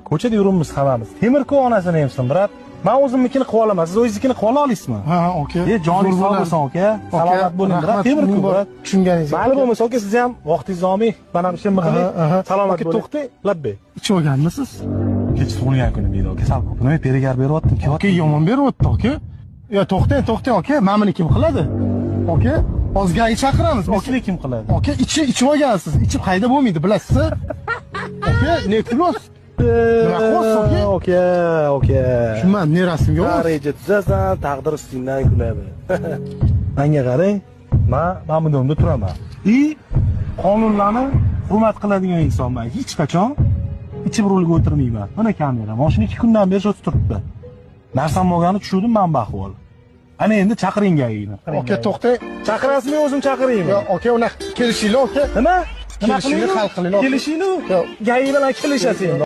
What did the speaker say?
Ko'chada yuribmiz hammamiz. Temir-ku onasini ham sindiradi. Men o'zimnikini qilib olaman. Siz o'zingiznikini qilib ola olasizmi? Ha, aka. Joningiz sog' bo'lsin, aka. Salomat bo'ling, brat. Temir-ku, brat. Tushunganingizga. Mayli bo'lmasa, aka, siz ham vaqtingizni olmay, mana bu ishimni qiling. Salomat bo'ling. To'xtang, labbay. Ichib olganmisiz? Kech tug'ilgan kunim deydi, aka. Sal ko'p. Nima perigar beryaptim? Aka, yomon beryapti, aka. Ya to'xtang, aka. Mana buni kim qiladi? Aka, ozgani chaqiramiz. Aka, kim qiladi? Aka, ichib olgansiz. Ichib qayda bo'lmaydi, bilasiz? Aka, ne plyus? Nima qilyapsiz, aka? Aka. Tushunmadim, ne rasmga olasiz? Reja tuzasan, taqdir ustingdan kuladi. Menga qarang, men bu domda turaman. Qonunlarni hurmat qiladigan insonman. Hech qachon ichib rulga o'tirmayman. Mana kamera. Mashina 2 kundan beri shu turibdi. Narsam bo'lgani tushuvdim men bahvol. Ana endi chaqiring gayini. Aka, to'xtang. Chaqirasizmi, o'zim chaqiraymi? Yo, aka, uni kelishinglar, aka. Nima? Kelishingni hal qilinglar. Kelishingni? Gayi bilan kelishasizmi?